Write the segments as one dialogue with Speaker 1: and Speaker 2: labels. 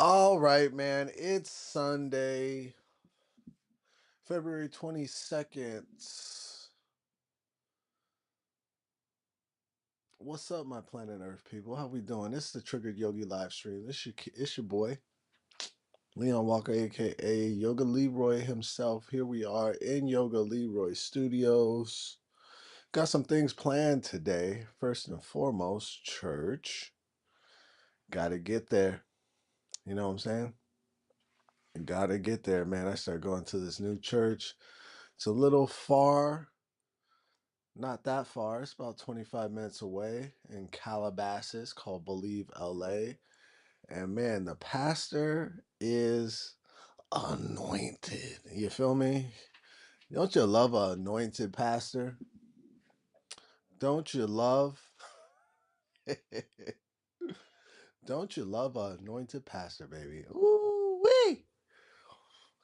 Speaker 1: All right, man. It's Sunday, February 22nd. What's up, my planet Earth people? How we doing? This is the Triggered Yogi live stream. It's your boy, Leon Walker, aka Yoga Leroy himself. Here we are in Yoga Leroy Studios. Got some things planned today. First and foremost, church. Gotta get there. You know what I'm saying? Gotta get there, man. I started going to this new church. It's a little far. Not that far. It's about 25 minutes away in Calabasas called Believe LA. And man, the pastor is anointed. You feel me? Don't you love a anointed pastor? Don't you love Don't you love a anointed pastor, baby? Ooh wee!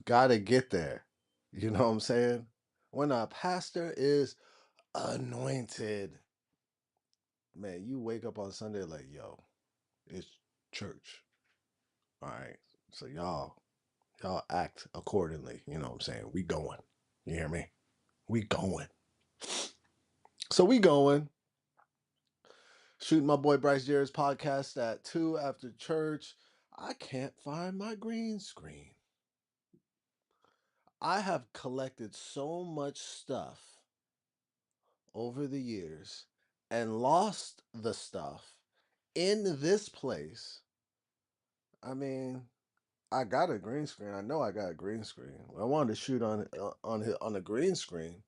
Speaker 1: Gotta get there. You know what I'm saying? When a pastor is anointed, man, you wake up on Sunday like, yo, it's church. All right. So y'all act accordingly. You know what I'm saying? We going. You hear me? We going. So we going. Shooting my boy Bryce Jarrett's podcast at 2 after church. I can't find my green screen. I have collected so much stuff over the years and lost the stuff in this place. I mean, I got a green screen. I know I got a green screen. I wanted to shoot on a green screen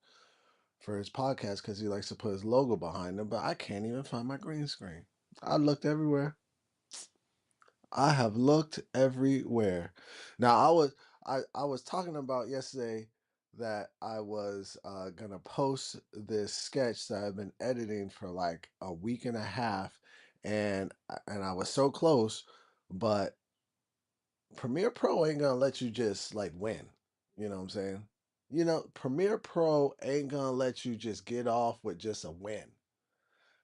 Speaker 1: for his podcast because he likes to put his logo behind him, but I can't even find my green screen. I looked everywhere. I have looked everywhere. Now I was talking about yesterday that I was gonna post this sketch that I've been editing for like a week and a half, and I was so close, but Premiere Pro ain't gonna let you just like win. You know what I'm saying? Premiere Pro ain't gonna let you just get off with just a win.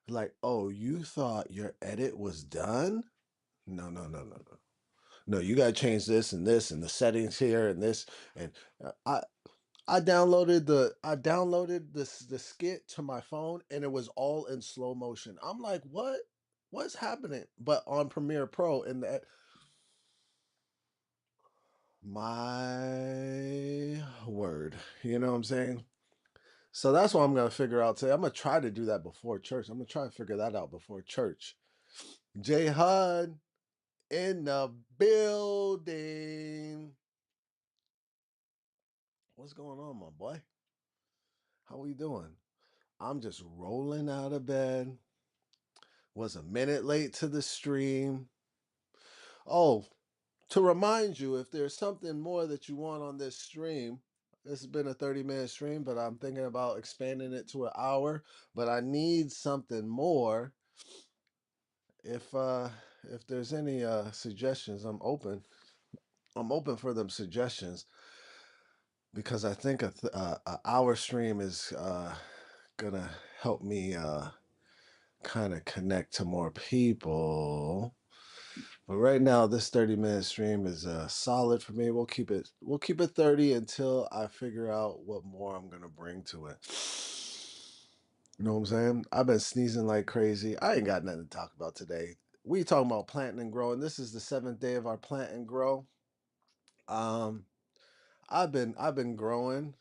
Speaker 1: Like, oh, you thought your edit was done? No, no, no, no, no. No, you gotta change this and the settings here and this. And I downloaded the skit to my phone and it was all in slow motion. I'm like, what? What's happening? But on Premiere Pro, and that my word. You know what I'm saying? So that's what I'm gonna figure out today. I'm gonna try to do that before church. I'm gonna try to figure that out before church. J Hud in the building. What's going on, my boy? How we doing? I'm just rolling out of bed. Was a minute late to the stream. Oh, to remind you, if there's something more that you want on this stream, this has been a 30-minute stream, but I'm thinking about expanding it to an hour. But I need something more. If uh if there's any suggestions, I'm open. I'm open for them suggestions because I think a hour stream is gonna help me kind of connect to more people. But right now, this 30-minute stream is solid for me. We'll keep it 30 until I figure out what more I'm gonna bring to it. You know what I'm saying? I've been sneezing like crazy. I ain't got nothing to talk about today. We talking about planting and growing. This is the seventh day of our plant and grow. Um, I've been growing.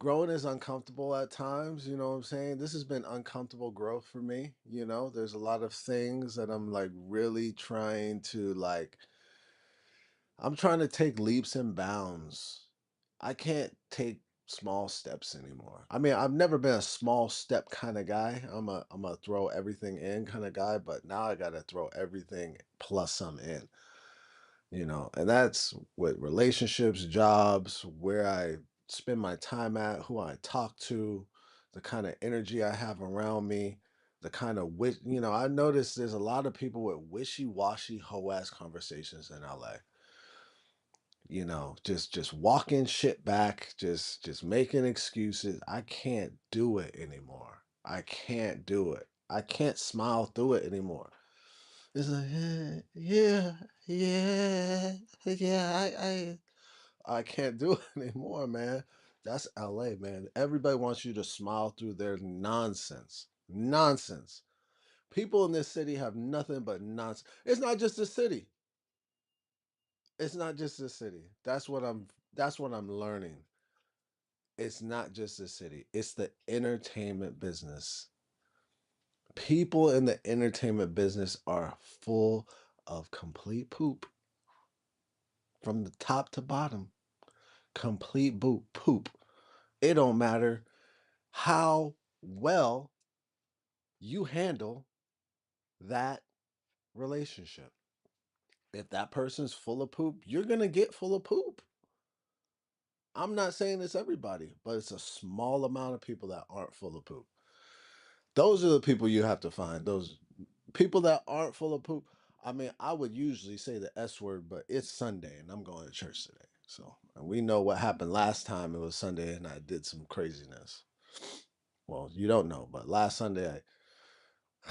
Speaker 1: Growing is uncomfortable at times, you know what I'm saying? This has been uncomfortable growth for me, There's a lot of things that I'm like really trying to like I'm trying to take leaps and bounds. I can't take small steps anymore. I mean, I've never been a small step kind of guy. I'm a throw everything in kind of guy, but now I got to throw everything plus some in, And that's with relationships, jobs, where I spend my time at, who I talk to, the kind of energy I have around me, the kind of I notice there's a lot of people with wishy-washy hoe ass conversations in LA, just walking shit back, just making excuses. I can't do it anymore. I can't do it. I can't smile through it anymore. It's like, yeah, yeah, Yeah, yeah, I can't do it anymore, man. That's LA, man. Everybody wants you to smile through their nonsense. Nonsense. People in this city have nothing but nonsense. It's not just the city. It's not just the city. That's what I'm learning. It's not just the city. It's the entertainment business. People in the entertainment business are full of complete poop from the top to bottom. Complete poop. It don't matter how well you handle that relationship. If that person's full of poop, you're going to get full of poop. I'm not saying it's everybody, but it's a small amount of people that aren't full of poop. Those are the people you have to find. Those people that aren't full of poop. I mean, I would usually say the S word, but it's Sunday and I'm going to church today. So, and we know what happened last time it was Sunday and I did some craziness. Well, you don't know, but last Sunday,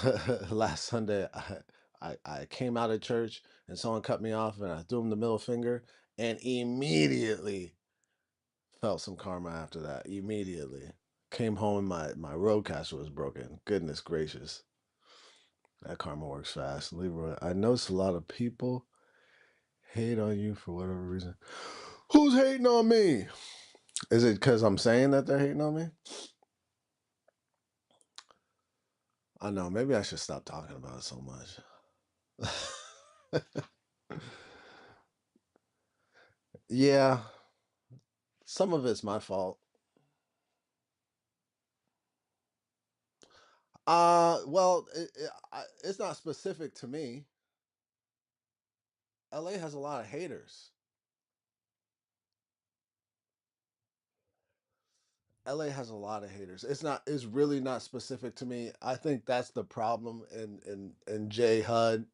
Speaker 1: I came out of church and someone cut me off and I threw him the middle finger and immediately felt some karma after that. Immediately. Came home and my roadcaster was broken. Goodness gracious. That karma works fast. Leroy, I noticed a lot of people hate on you for whatever reason. Who's hating on me? Is it because I'm saying that they're hating on me? I know. Maybe I should stop talking about it so much. Yeah, some of it's my fault. Well, it's not specific to me. LA has a lot of haters. LA has a lot of haters. It's really not specific to me. I think that's the problem in J HUD.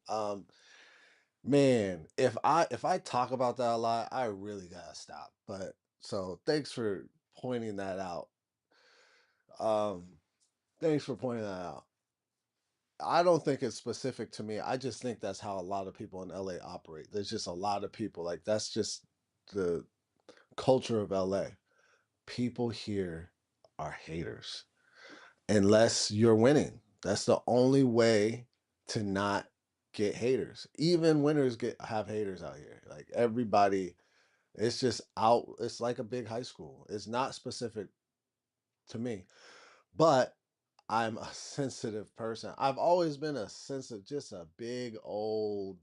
Speaker 1: Man, if I talk about that a lot, I really gotta stop. But so thanks for pointing that out. Um, thanks for pointing that out. I don't think it's specific to me. I just think that's how a lot of people in LA operate. There's just a lot of people like that's just the culture of LA. People here are haters unless you're winning. That's the only way to not get haters. Even winners get have haters out here. Like everybody, it's just out. It's like a big high school. It's not specific to me, but I'm a sensitive person. I've always been a sensitive, just a big old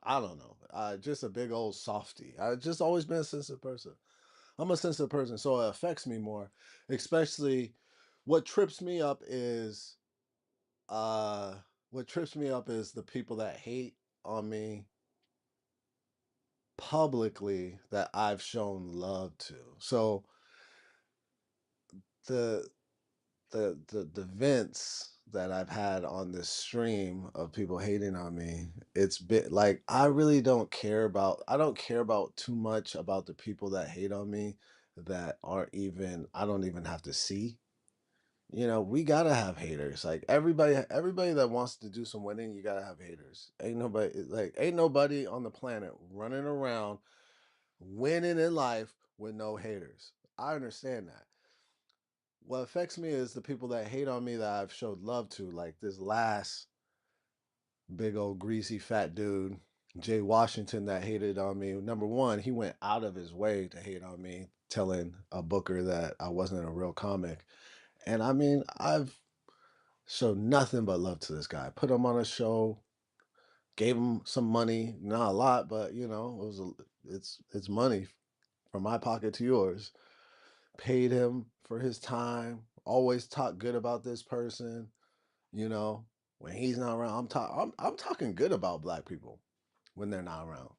Speaker 1: I don't know. Just a big old softy. I've just always been a sensitive person. I'm a sensitive person, so it affects me more. Especially what trips me up is uh what trips me up is the people that hate on me publicly that I've shown love to. So the the vents that I've had on this stream of people hating on me, it's been like I don't care about too much about the people that hate on me that aren't even I don't even have to see. We gotta have haters. Like everybody that wants to do some winning, you gotta have haters. Ain't nobody on the planet running around winning in life with no haters. I understand that. What affects me is the people that hate on me that I've showed love to, like this last big old greasy fat dude, Jay Washington, that hated on me. Number one, he went out of his way to hate on me, telling a booker that I wasn't a real comic. And I mean, I've showed nothing but love to this guy. Put him on a show, gave him some money, not a lot, but it's money from my pocket to yours. Paid him for his time. Always talk good about this person. You know, when he's not around, I'm talking good about black people when they're not around.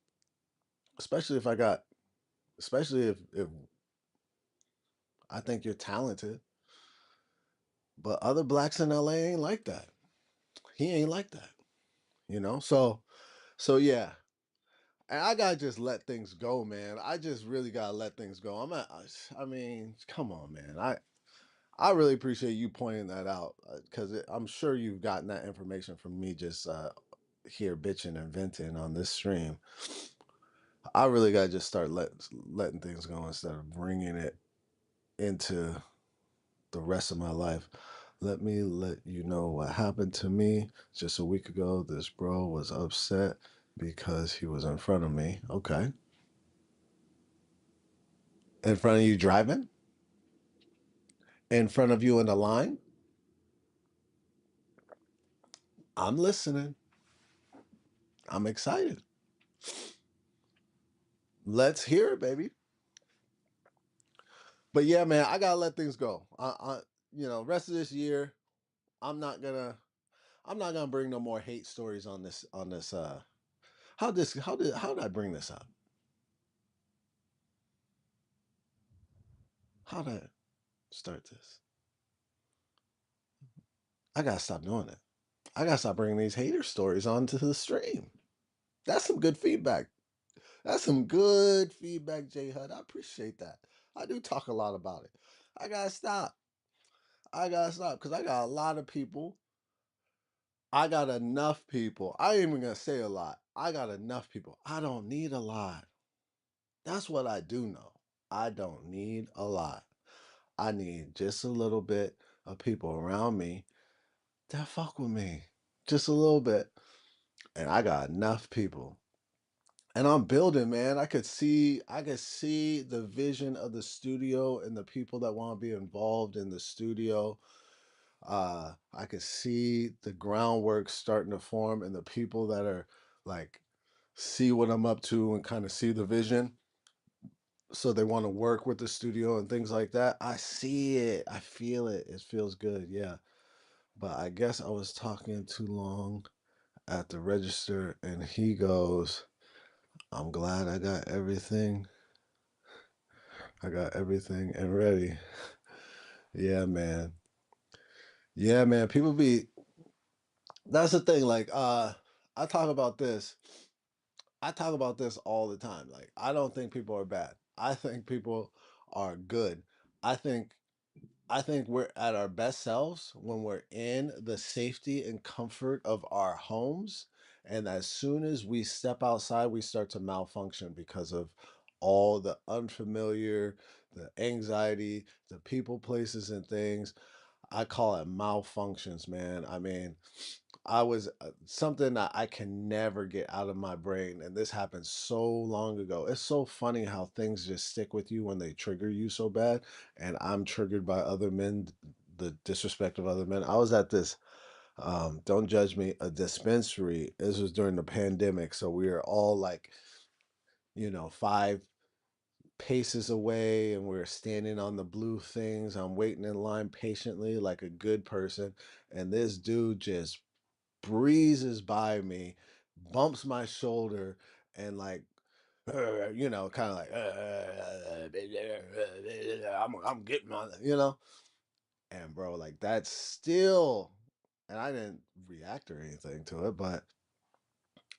Speaker 1: Especially if I got especially if I think you're talented. But other blacks in LA ain't like that. He ain't like that. So yeah. And I gotta just let things go, man. I just really gotta let things go. I mean, come on, man. I really appreciate you pointing that out because I'm sure you've gotten that information from me just here bitching and venting on this stream. I really got to just start letting things go instead of bringing it into the rest of my life. Let me let you know what happened to me just a week ago. This bro was upset because he was in front of me. Okay. In front of you driving? In front of you in the line? I'm listening. I'm excited. Let's hear it, baby. But yeah, man, I gotta let things go. Rest of this year, I'm not gonna, I'm not gonna bring no more hate stories on this. How did I bring this up? How did I start this? I gotta stop doing it. I gotta stop bringing these hater stories onto the stream. That's some good feedback. That's some good feedback, J Hud. I appreciate that. I do talk a lot about it. I gotta stop. I gotta stop because I got a lot of people. I got enough people. I ain't even gonna say a lot. I got enough people. I don't need a lot. That's what I do know. I don't need a lot. I need just a little bit of people around me that fuck with me. Just a little bit. And I got enough people. And I'm building, man. I could see the vision of the studio and the people that want to be involved in the studio. I could see the groundwork starting to form and the people that are like see what I'm up to and kind of see the vision. So they want to work with the studio and things like that. I see it. I feel it. It feels good. Yeah. But I guess I was talking too long at the register and he goes, I'm glad I got everything. I got everything and ready. Yeah, man. Yeah, man. People be that's the thing. I talk about this. I talk about this all the time. Like, I don't think people are bad. I think people are good. I think I think we're at our best selves when we're in the safety and comfort of our homes. And as soon as we step outside, we start to malfunction because of all the unfamiliar, the anxiety, the people, places, and things. I call it malfunctions, man. I mean, I was something that I can never get out of my brain. And this happened so long ago. It's so funny how things just stick with you when they trigger you so bad. And I'm triggered by other men, the disrespect of other men. I was at this, don't judge me, a dispensary. This was during the pandemic. So we were all like, 5 paces away and we're standing on the blue things. I'm waiting in line patiently like a good person. And this dude just breezes by me, bumps my shoulder, and like, kind of like, I'm getting on, and bro, like that's still, and I didn't react or anything to it, but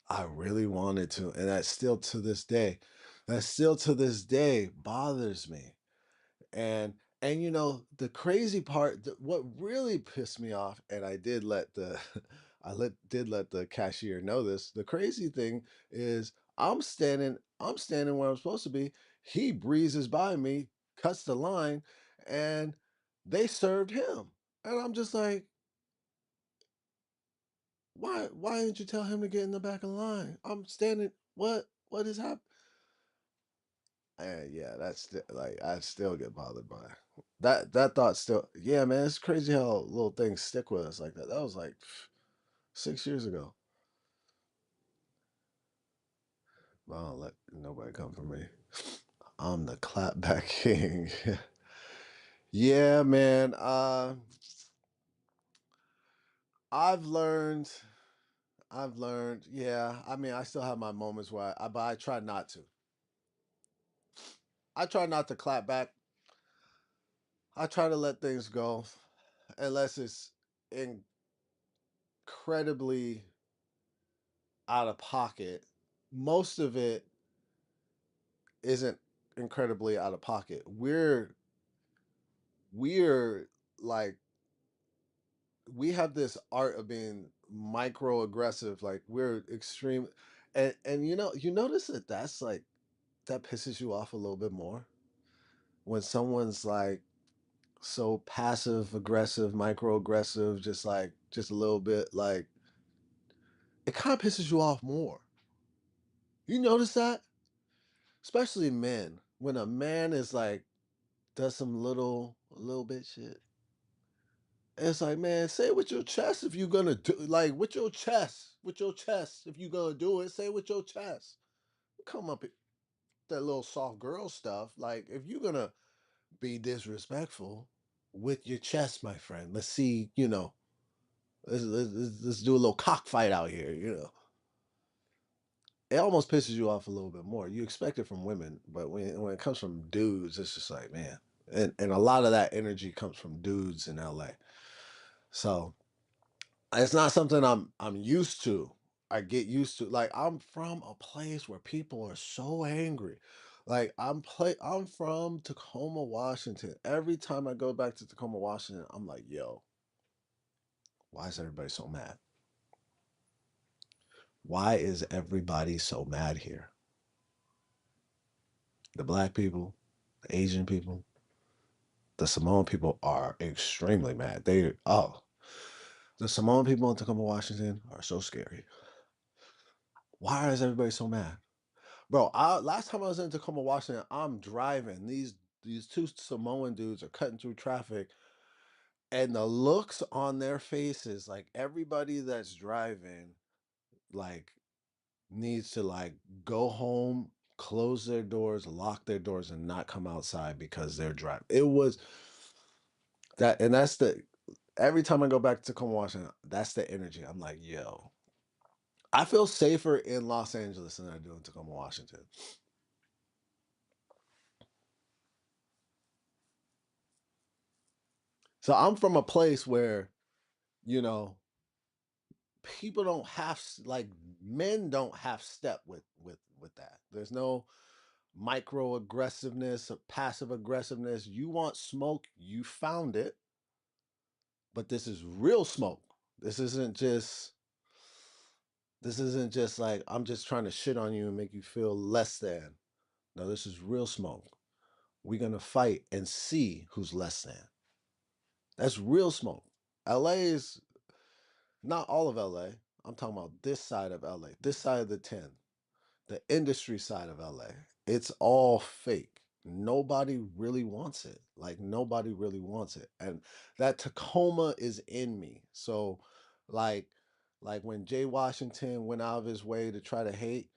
Speaker 1: I really wanted to, and that still to this day bothers me. And the crazy part, what really pissed me off, and I did let the did let the cashier know this. The crazy thing is I'm standing where I'm supposed to be. He breezes by me, cuts the line, and they served him. And I'm just like, why didn't you tell him to get in the back of the line? I'm standing, what is happening? And yeah, that's still like I still get bothered by that thought still. Yeah, man, it's crazy how little things stick with us like that. That was like 6 years ago. But I don't let nobody come for me. I'm the clapback king. Yeah, man. I've learned. I've learned. Yeah, I mean, I still have my moments where but I try not to. I try not to clap back. I try to let things go, unless it's incredibly out of pocket. Most of it isn't incredibly out of pocket. We're like we have this art of being microaggressive, like we're extreme, and you notice that that's like that pisses you off a little bit more when someone's like so passive aggressive, microaggressive, just a little bit like it kind of pisses you off more. You notice that? Especially men. When a man is like does some little bit shit. It's like, man, say it with your chest if you're gonna do like with your chest. With your chest. If you're gonna do it, say it with your chest. Come up with that little soft girl stuff. Like, if you're gonna be disrespectful with your chest, my friend, let's see, let's do a little cockfight out here, It almost pisses you off a little bit more. You expect it from women, but when it comes from dudes, it's just like, man. And a lot of that energy comes from dudes in LA. So it's not something I'm used to. I get used to. Like, I'm from a place where people are so angry. Like, I'm from Tacoma, Washington. Every time I go back to Tacoma, Washington, I'm like, yo, why is everybody so mad? Why is everybody so mad here? The black people, the Asian people, the Samoan people are extremely mad. The Samoan people in Tacoma, Washington are so scary. Why is everybody so mad? Bro, last time I was in Tacoma, Washington, I'm driving. These two Samoan dudes are cutting through traffic, and the looks on their faces, like everybody that's driving, like needs to like go home, close their doors, lock their doors, and not come outside because they're driving. It was that, and that's the every time I go back to Tacoma, Washington, that's the energy. I'm like, yo, I feel safer in Los Angeles than I do in Tacoma, Washington. So I'm from a place where, you know, people don't have like men don't have step with that. There's no micro aggressiveness or passive aggressiveness. You want smoke, you found it, but this is real smoke. This isn't just this isn't just like I'm just trying to shit on you and make you feel less than. No, this is real smoke. We're gonna fight and see who's less than. That's real smoke. LA is not all of LA. I'm talking about this side of LA, this side of the 10, the industry side of LA. It's all fake. Nobody really wants it. Like, nobody really wants it. And that Tacoma is in me. So like like when Jay Washington went out of his way to try to hate,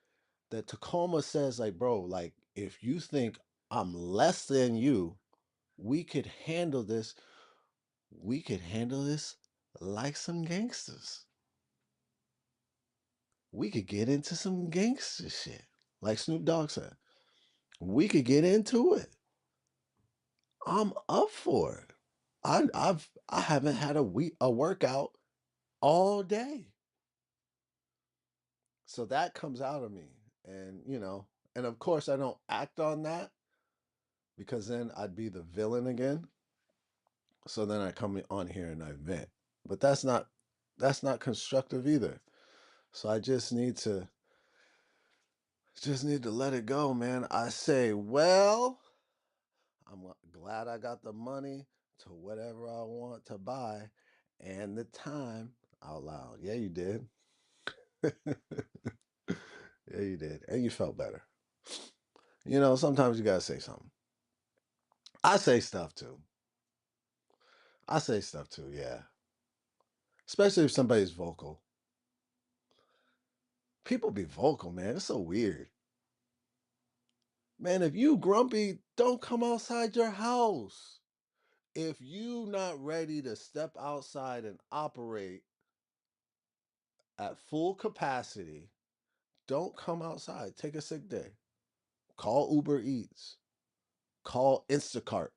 Speaker 1: that Tacoma says like, bro, like if you think I'm less than you, we could handle this. We could handle this like some gangsters. We could get into some gangster shit. Like Snoop Dogg said. We could get into it. I'm up for it. I haven't had a workout all day. So that comes out of me. And and of course I don't act on that because then I'd be the villain again. So then I come on here and I vent. But that's not constructive either. So I just need to let it go, man. I say, well, I'm glad I got the money to whatever I want to buy and the time out loud. Yeah, you did. Yeah, you did. And you felt better. Sometimes you got to say something. I say stuff too. I say stuff too, yeah. Especially if somebody's vocal. People be vocal, man. It's so weird. Man, if you grumpy, don't come outside your house. If you not ready to step outside and operate at full capacity, don't come outside. Take a sick day. Call Uber Eats. Call Instacart.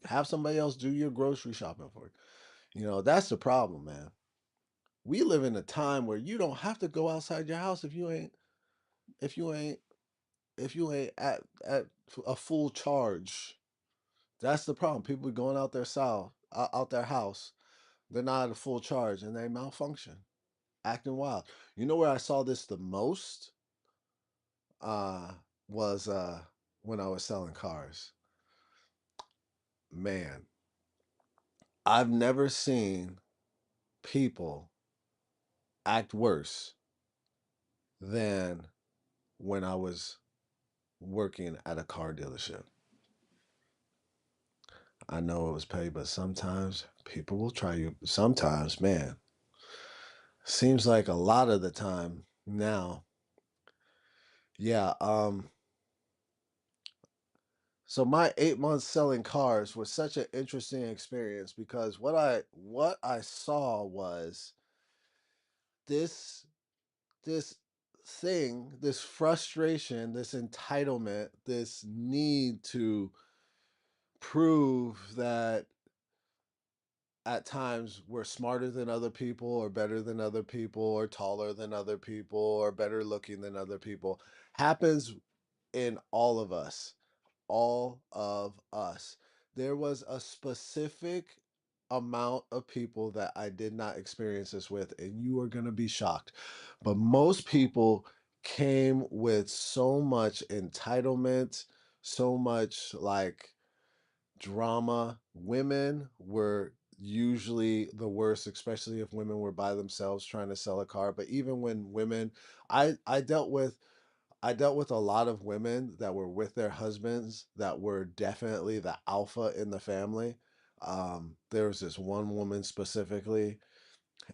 Speaker 1: Have somebody else do your grocery shopping for you. That's the problem, man. We live in a time where you don't have to go outside your house if you ain't if you ain't at a full charge. That's the problem. People going out there south out their house. They're not at a full charge and they malfunction, acting wild. You know where I saw this the most? Was when I was selling cars. Man, I've never seen people act worse than when I was working at a car dealership. I know it was paid, but sometimes people will try you. Sometimes, man, seems like a lot of the time now. Yeah, so my 8 months selling cars was such an interesting experience because what I saw was this this thing, this frustration, this entitlement, this need to prove that at times we're smarter than other people or better than other people or taller than other people or better looking than other people happens in all of us. There was a specific amount of people that I did not experience this with, and you are going to be shocked. But most people came with so much entitlement, so much like drama. Women were usually the worst, especially if women were by themselves trying to sell a car. But even when women, I dealt with a lot of women that were with their husbands that were definitely the alpha in the family. There was this one woman specifically.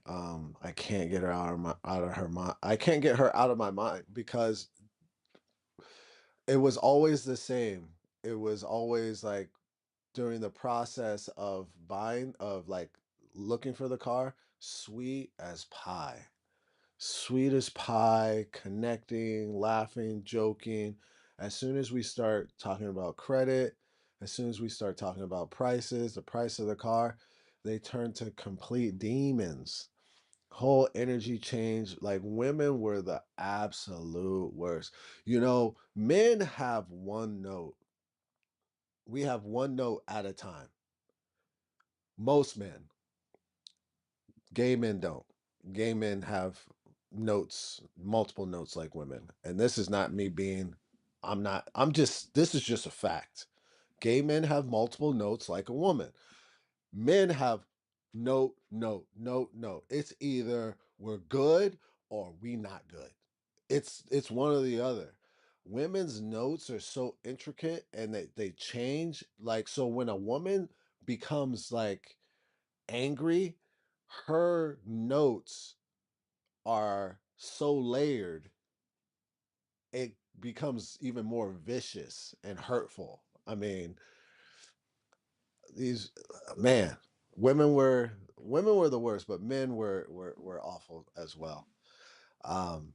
Speaker 1: I can't get her out of her mind. I can't get her out of my mind because it was always the same. It was always like during the process of buying, of like looking for the car, sweet as pie. Sweet as pie, connecting, laughing, joking. As soon as we start talking about credit, as soon as we start talking about prices, the price of the car, they turn to complete demons. Whole energy change. Like women were the absolute worst. Men have one note. We have one note at a time. Most men, gay men don't. Gay men have notes, multiple notes like women. And this is not me being, I'm not, I'm just, this is just a fact. Gay men have multiple notes like a woman. Men have note, note, note, note. It's either we're good or we not good. It's one or the other. Women's notes are so intricate and they change. Like, so when a woman becomes like angry, her notes are so layered, it becomes even more vicious and hurtful. I mean, these man, women were the worst, but men were awful as well. Um,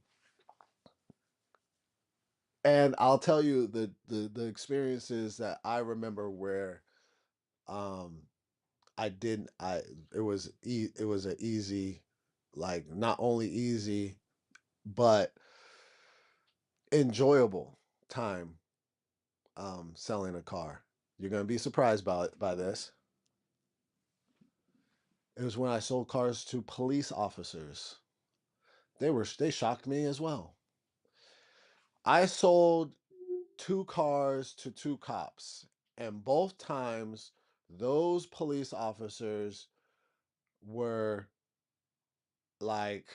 Speaker 1: and I'll tell you the experiences that I remember where um I didn't I it was an easy, like not only easy but enjoyable time selling a car. You're gonna be surprised by this. It was when I sold cars to police officers. They shocked me as well. I sold two cars to two cops, and both times those police officers were like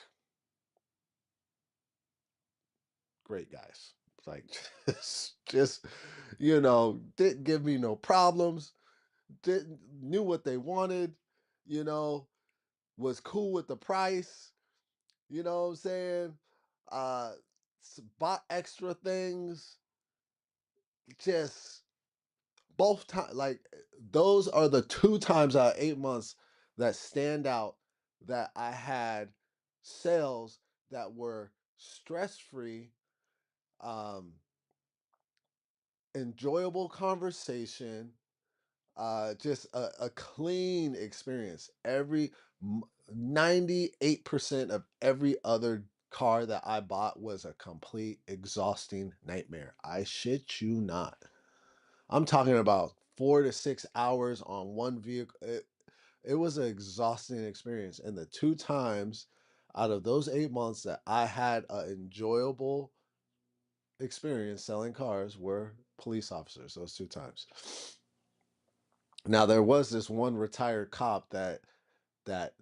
Speaker 1: great guys. Like just didn't give me no problems, didn't knew what they wanted, you know, was cool with the price, you know what I'm saying? Uh Bought extra things, just both times. Like those are the two times out of 8 months that stand out, that I had sales that were stress-free, um, enjoyable conversation, just a clean experience. 98% of every other car that I bought was a complete exhausting nightmare. I shit you not. I'm talking about 4 to 6 hours on one vehicle. It was an exhausting experience, and the 2 times out of those 8 months that I had an enjoyable experience selling cars were police officers, those 2 times. Now, there was this one retired cop that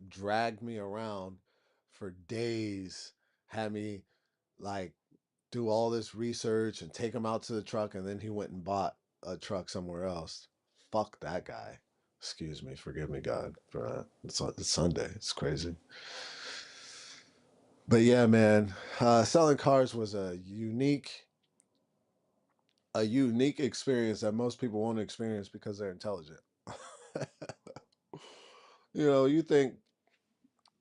Speaker 1: dragged me around for days, had me, like, do all this research and take him out to the truck, and then he went and bought a truck somewhere else. Fuck that guy. Excuse me, forgive me, God, for that. It's Sunday. It's crazy. But yeah, man, selling cars was a unique experience that most people won't experience because they're intelligent. You think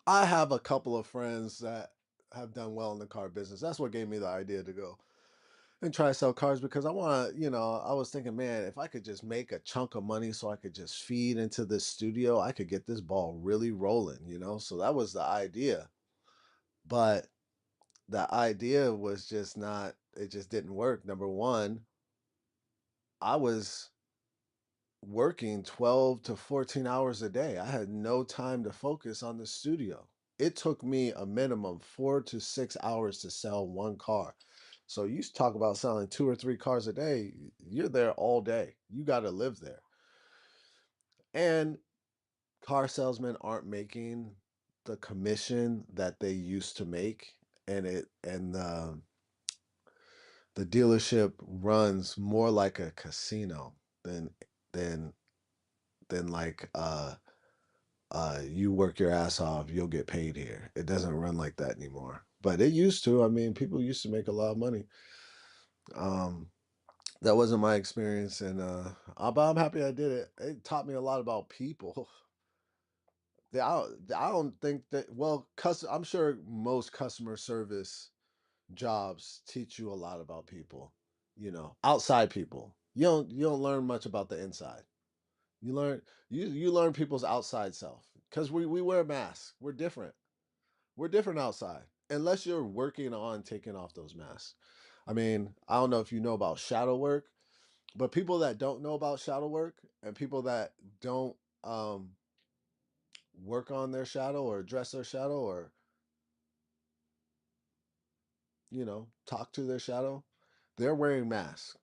Speaker 1: I have a couple of friends that have done well in the car business. That's what gave me the idea to go and try to sell cars because I want to, I was thinking, man, if I could just make a chunk of money so I could just feed into this studio, I could get this ball really rolling. So that was the idea. But the idea was just not, it just didn't work. Number one, I was working 12 to 14 hours a day. I had no time to focus on the studio. It took me a minimum 4 to 6 hours to sell one car. So you talk about selling 2 or 3 cars a day, you're there all day. You got to live there. And car salesmen aren't making the commission that they used to make. And the dealership runs more like a casino than than than like you work your ass off, you'll get paid here. It doesn't run like that anymore. But it used to. I mean, people used to make a lot of money. Um, that wasn't my experience, and but I'm happy I did it. It taught me a lot about people. I don't think that. Well, I'm sure most customer service jobs teach you a lot about people. Outside people. You don't learn much about the inside. You learn people's outside self because we wear masks. We're different. We're different outside unless you're working on taking off those masks. I mean, I don't know if you know about shadow work, but people that don't know about shadow work and people that don't work on their shadow or address their shadow or talk to their shadow, they're wearing masks.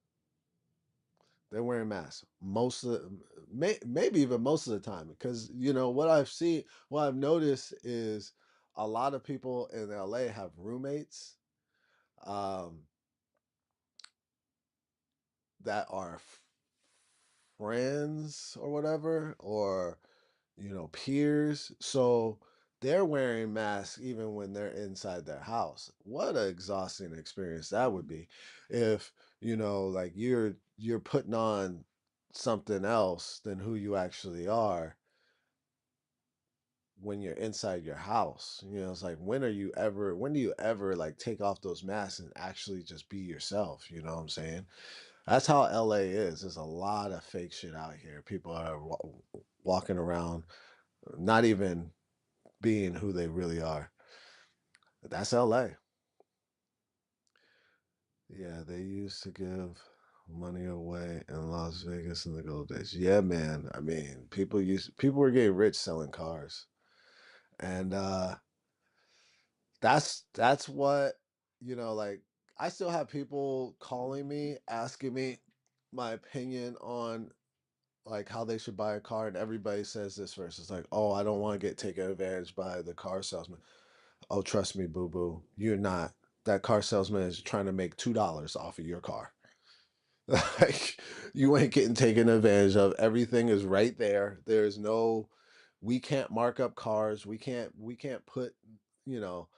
Speaker 1: They're wearing masks most of maybe even most of the time because what I've noticed is a lot of people in LA have roommates um, that are friends or whatever, or peers. So they're wearing masks even when they're inside their house. What an exhausting experience that would be if, like you're putting on something else than who you actually are when you're inside your house. It's like when do you ever like take off those masks and actually just be yourself? You know what I'm saying? That's how LA is. There's a lot of fake shit out here. People are walking around not even being who they really are. That's LA. Yeah, they used to give money away in Las Vegas in the gold days. Yeah, man. I mean, people were getting rich selling cars. And that's what, like I still have people calling me asking me my opinion on like how they should buy a car, and everybody says this first. It's like, oh, I don't want to get taken advantage by the car salesman. Oh, trust me, boo boo, you're not. That car salesman is trying to make $2 off of your car. Like, you ain't getting taken advantage of. Everything is right there. There's no, we can't mark up cars. We can't put, you know,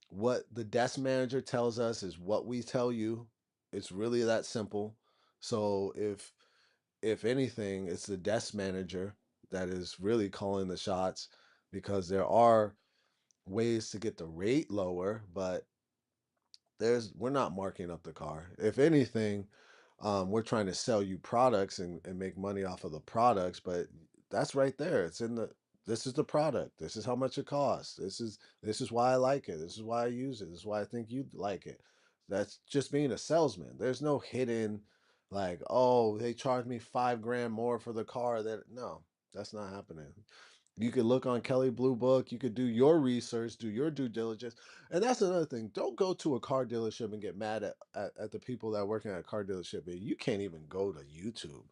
Speaker 1: what the desk manager tells us is what we tell you. It's really that simple. So if anything, it's the desk manager that is really calling the shots because there are ways to get the rate lower, but we're not marking up the car. If anything, we're trying to sell you products and make money off of the products, but that's right there. This is the product. This is how much it costs. This is why I like it. This is why I use it. This is why I think you'd like it. That's just being a salesman. There's no hidden like, oh, they charged me 5 grand more for the car. That No, that's not happening. You could look on Kelly Blue Book. You could do your research, do your due diligence. And that's another thing. Don't go to a car dealership and get mad at the people that are working at a car dealership. And you can't even go to YouTube.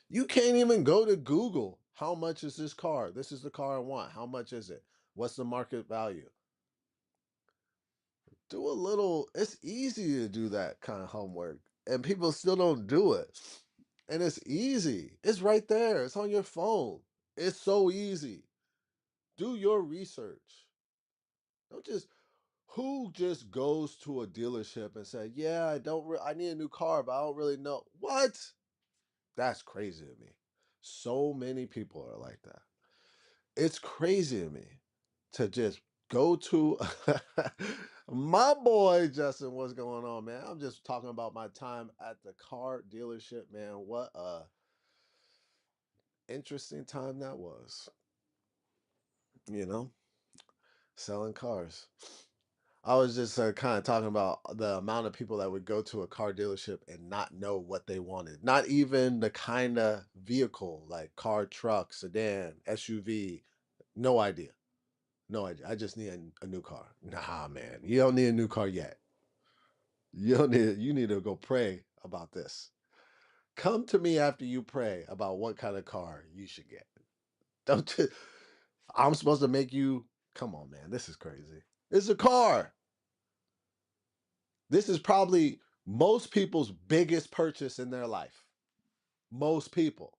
Speaker 1: You can't even go to Google. How much is this car? This is the car I want. How much is it? What's the market value? Do a little, it's easy to do that kind of homework. And people still don't do it. And it's easy. It's right there. It's on your phone. It's so easy. Do your research. Don't just who just goes to a dealership and say, "Yeah, I need a new car, but I don't really know." What? That's crazy to me. So many people are like that. It's crazy to me to just go to my boy Justin. What's going on, man? I'm just talking about my time at the car dealership, man. What a interesting time that was. You know, selling cars. I was just kind of talking about the amount of people that would go to a car dealership and not know what they wanted. Not even the kind of vehicle like car, truck, sedan, SUV. No idea. No idea. I just need a new car. Nah, man. You don't need a new car yet. You need to go pray about this. Come to me after you pray about what kind of car you should get. Don't you, I'm supposed to make you come on, man. This is crazy. It's a car. This is probably most people's biggest purchase in their life. Most people.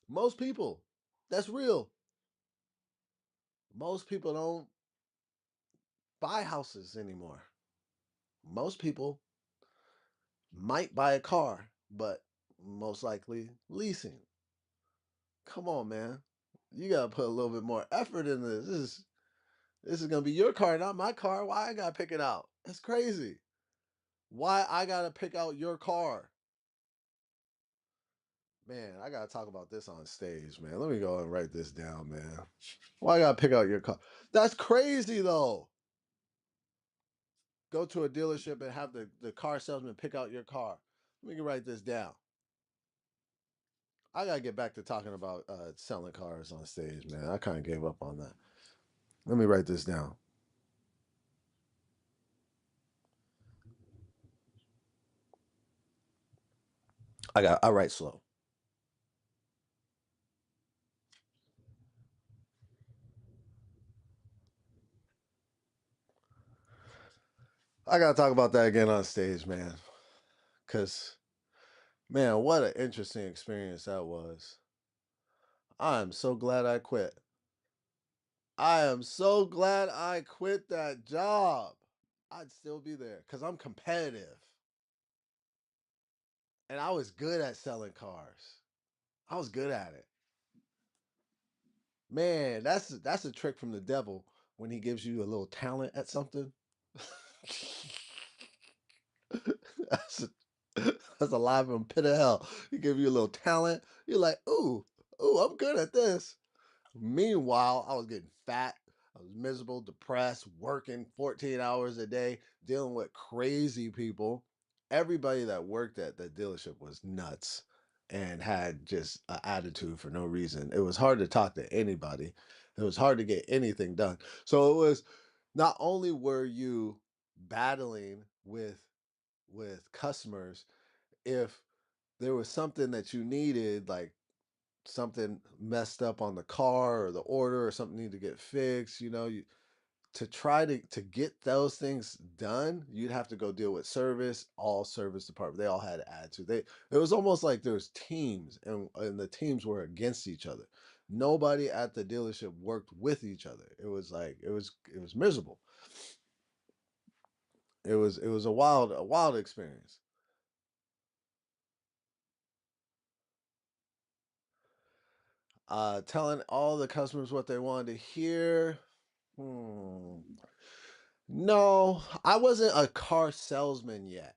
Speaker 1: Most people. That's real. Most people don't buy houses anymore. Most people might buy a car, but most likely leasing. Come on, man. You gotta put a little bit more effort in this. This is gonna be your car, not my car. Why I gotta pick it out? That's crazy. Why I gotta pick out your car? Man, I gotta talk about this on stage, man. Let me go and write this down, man. Why I gotta pick out your car? That's crazy though. Go to a dealership and have the car salesman pick out your car. Let me write this down. I gotta get back to talking about selling cars on stage, man. I kind of gave up on that. Let me write this down. I write slow. I gotta talk about that again on stage, man. Cause man, what an interesting experience that was. I'm so glad I quit. I am so glad I quit that job. I'd still be there because I'm competitive. And I was good at selling cars. I was good at it. Man, that's a trick from the devil when he gives you a little talent at something. that's a, that's a lie from pit of hell. He give you a little talent. You're like, ooh, I'm good at this. Meanwhile, I was getting fat. I was miserable, depressed, working 14 hours a day, dealing with crazy people. Everybody that worked at that dealership was nuts and had just an attitude for no reason. It was hard to talk to anybody. It was hard to get anything done. So it was not only were you battling with customers, if there was something that you needed, like something messed up on the car or the order or something need to get fixed, to try to get those things done, you'd have to go deal with service. All service department, they all had attitude. It was almost like there was teams, and the teams were against each other. Nobody at the dealership worked with each other. It was like it was miserable. It was a wild experience. Telling all the customers what they wanted to hear. Hmm. No, I wasn't a car salesman yet.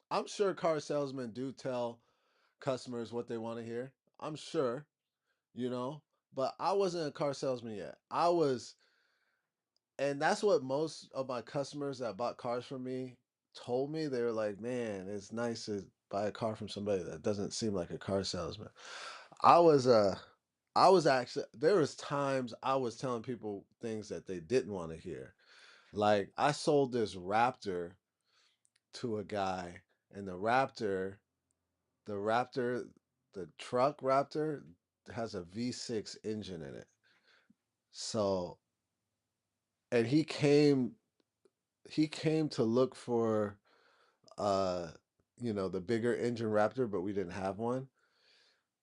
Speaker 1: I'm sure car salesmen do tell customers what they want to hear. I'm sure, you know, but I wasn't a car salesman yet. And that's what most of my customers that bought cars from me told me. They were like, man, it's nice to buy a car from somebody that doesn't seem like a car salesman. I was, I was actually there was times I was telling people things that they didn't want to hear. Like I sold this Raptor to a guy, and the Raptor, the truck Raptor has a V6 engine in it. So, and he came to look for uh the bigger engine Raptor, but we didn't have one.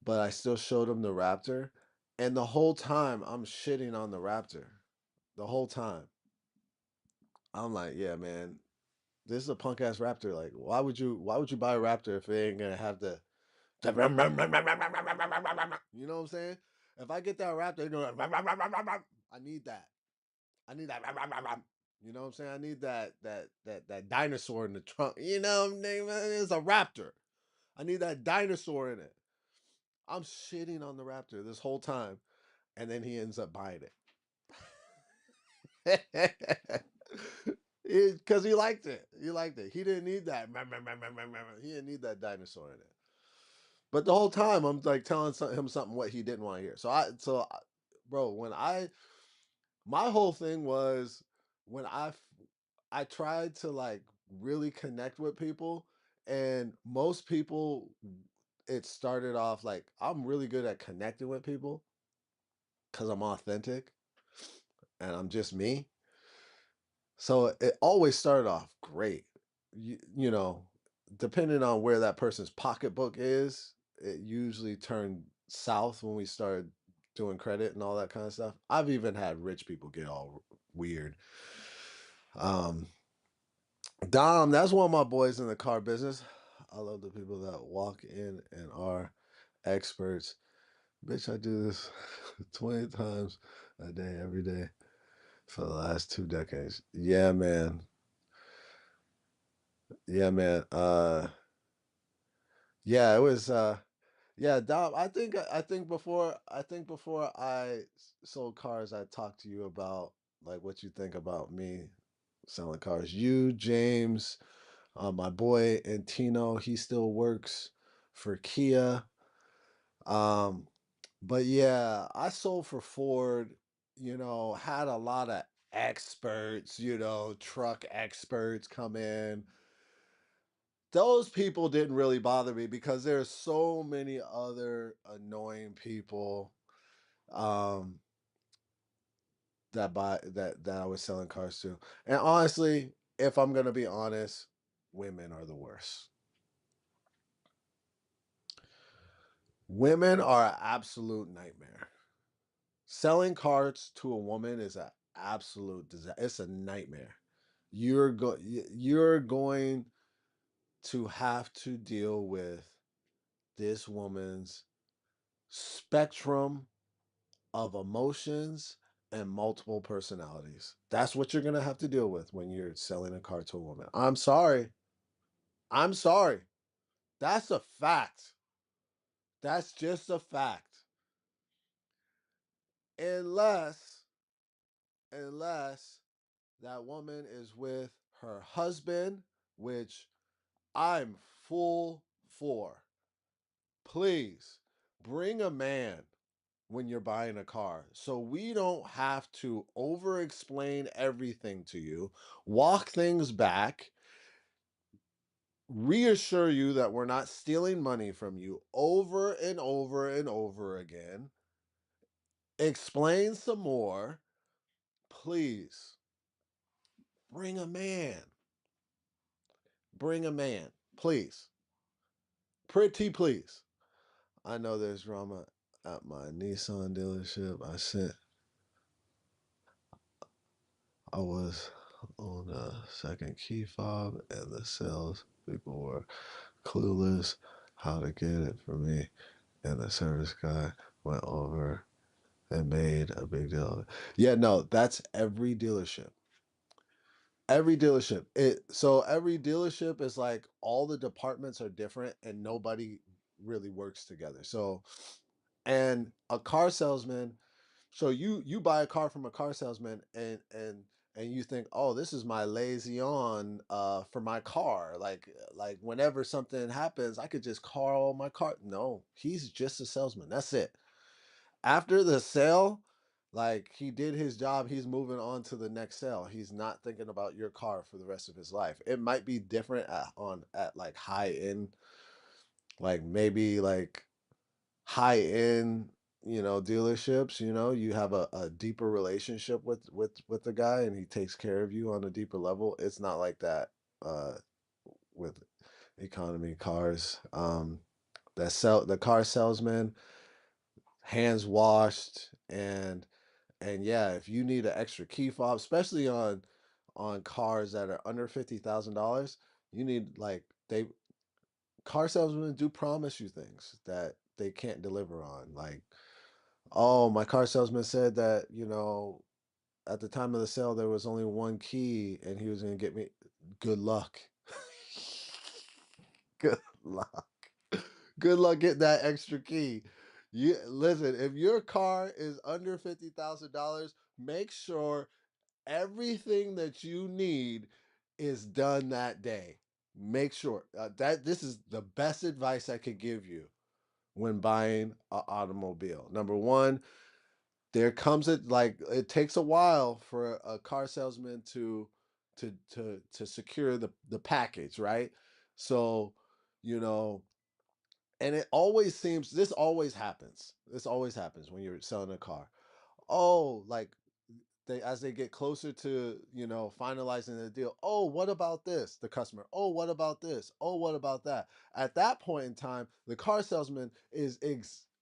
Speaker 1: But I still showed him the Raptor, and the whole time I'm shitting on the Raptor. The whole time. I'm like, yeah, man, this is a punk ass Raptor. Like, why would you buy a Raptor if it ain't gonna have the you know what I'm saying? If I get that Raptor, it's gonna I need that. I need that. You know what I'm saying? I need that dinosaur in the trunk. You know what I'm saying? It's a Raptor. I need that dinosaur in it. I'm shitting on the Raptor this whole time, and then he ends up buying it. Because he liked it. He liked it. He didn't need that. He didn't need that dinosaur in it. But the whole time I'm like telling him something what he didn't want to hear. Bro, my whole thing was when I tried to like really connect with people, and most people it started off like I'm really good at connecting with people because I'm authentic and I'm just me. So it always started off great. You know, depending on where that person's pocketbook is, it usually turned south when we started doing credit and all that kind of stuff. I've even had rich people get all weird. Um, Dom, that's one of my boys in the car business. I love the people that walk in and are experts. Bitch, I do this 20 times a day, every day for the last 2 decades. Yeah, man. Yeah, man. Yeah, it was yeah, Dom, I think before I sold cars, I talked to you about like what you think about me selling cars. You, James, my boy Antino, he still works for Kia. Um, but yeah, I sold for Ford, had a lot of experts, truck experts come in. Those people didn't really bother me because there's so many other annoying people um that I was selling cars to. And honestly, if I'm gonna be honest, women are the worst. Women are an absolute nightmare. Selling cars to a woman is an absolute disaster. It's a nightmare. You're going to have to deal with this woman's spectrum of emotions and multiple personalities. That's what you're going to have to deal with when you're selling a car to a woman. I'm sorry. I'm sorry. That's a fact. That's just a fact. Unless unless that woman is with her husband, which I'm full for. Please bring a man when you're buying a car so we don't have to over explain everything to you, walk things back, reassure you that we're not stealing money from you over and over and over again, explain some more. Please bring a man. Bring a man. Please. Pretty please. I know there's drama at my Nissan dealership. I was on a second key fob, and the sales people were clueless how to get it for me. And the service guy went over and made a big deal of it. Yeah, no, that's every dealership. Every dealership. Every dealership is like all the departments are different and nobody really works together. And a car salesman, so you buy a car from a car salesman and you think, oh, this is my liaison for my car. Like whenever something happens, I could just call my car. No, he's just a salesman. That's it. After the sale, like he did his job, he's moving on to the next sale. He's not thinking about your car for the rest of his life. It might be different at like high end, like maybe like high end, dealerships. You have a deeper relationship with the guy, and he takes care of you on a deeper level. It's not like that with economy cars. The car salesman, hands washed, and yeah, if you need an extra key fob, especially on cars that are under $50,000, you need, like, they car salesmen do promise you things that they can't deliver on. Like, oh, my car salesman said that, at the time of the sale there was only one key and he was going to get me. Good luck. Good luck. Good luck getting that extra key. You listen, if your car is under $50,000, make sure everything that you need is done that day. Make sure that this is the best advice I could give you when buying an automobile. Number one, there comes it like it takes a while for a car salesman to secure the package, right? So, you know, and it always seems this always happens. This always happens when you're selling a car. Oh, like they as they get closer to, finalizing the deal. Oh, what about this? The customer. Oh, what about this? Oh, what about that? At that point in time, the car salesman is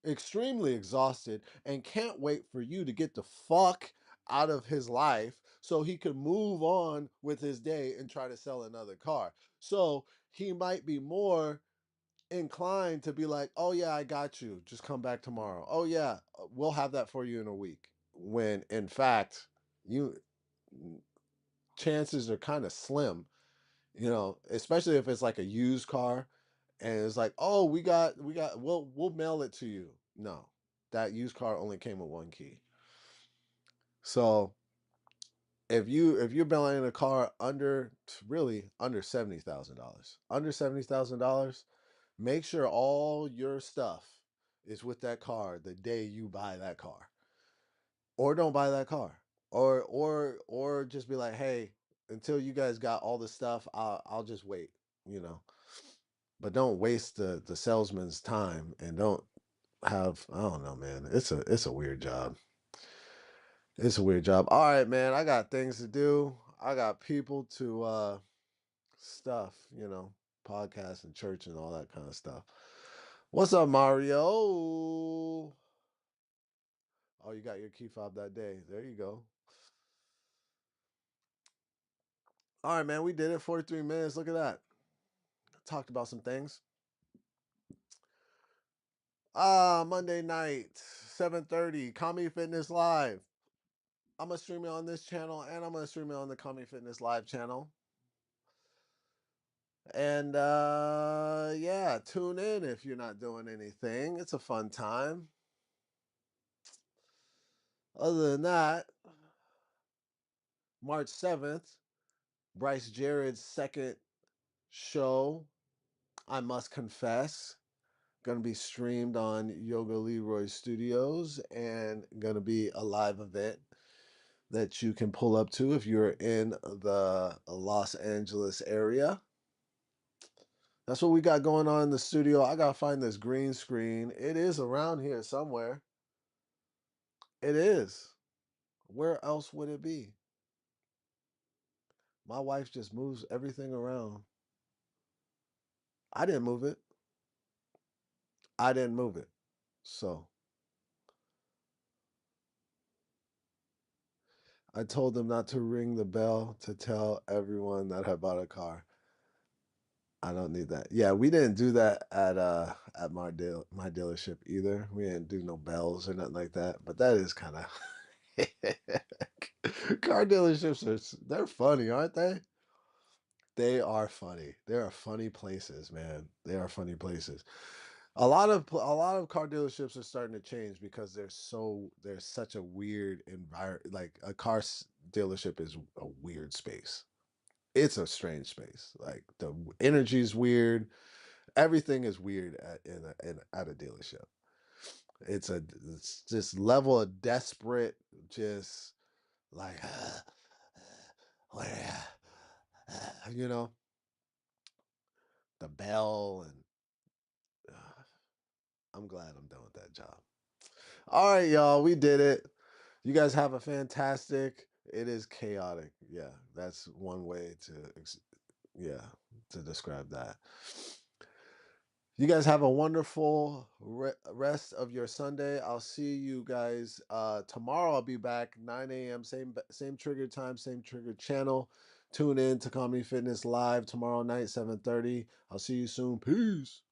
Speaker 1: extremely exhausted and can't wait for you to get the fuck out of his life so he could move on with his day and try to sell another car. So he might be more inclined to be like, "Oh yeah, I got you. Just come back tomorrow. Oh yeah, we'll have that for you in a week." When in fact, you chances are kind of slim, especially if it's like a used car and it's like, "Oh, we'll mail it to you." No. That used car only came with one key. So, if you're buying a car under $70,000, make sure all your stuff is with that car the day you buy that car, or don't buy that car, or just be like, hey, until you guys got all the stuff, I'll just wait, you know. But don't waste the salesman's time, and don't have, I don't know, man. It's a weird job. It's a weird job. All right, man. I got things to do. I got people to stuff, podcasts and church and all that kind of stuff. What's up, Mario? Oh, you got your key fob that day. There you go. All right, man. We did it. 43 minutes. Look at that. Talked about some things. Monday night, 7:30, Kami Fitness Live. I'm gonna stream it on this channel, and I'm gonna stream it on the Kami Fitness Live channel. And yeah, tune in if you're not doing anything. It's a fun time. Other than that, March 7th, Bryce Jared's second show, I Must Confess, going to be streamed on Yoga Leroy Studios, and going to be a live event that you can pull up to if you're in the Los Angeles area. That's what we got going on in the studio. I got to find this green screen. It is around here somewhere. It is. Where else would it be? My wife just moves everything around. I didn't move it. I didn't move it. So I told them not to ring the bell to tell everyone that I bought a car. I don't need that. Yeah, we didn't do that at my dealership either. We didn't do no bells or nothing like that. But that is kind of car dealerships they're funny, aren't they? They are funny. They are funny places, man. They are funny places. A lot of car dealerships are starting to change because there's such a weird environment. Like dealership is a weird space. It's a strange space. Like the energy is weird. Everything is weird at a dealership. It's this level of desperate, just like where you know, the bell and uh, I'm glad I'm done with that job. All right, y'all, we did it. You guys have a fantastic. It is chaotic. Yeah, that's one way to yeah, to describe that. You guys have a wonderful rest of your Sunday. I'll see you guys tomorrow. I'll be back 9 a.m. Same trigger time, same trigger channel. Tune in to Comedy Fitness Live tomorrow night, 7:30. I'll see you soon. Peace.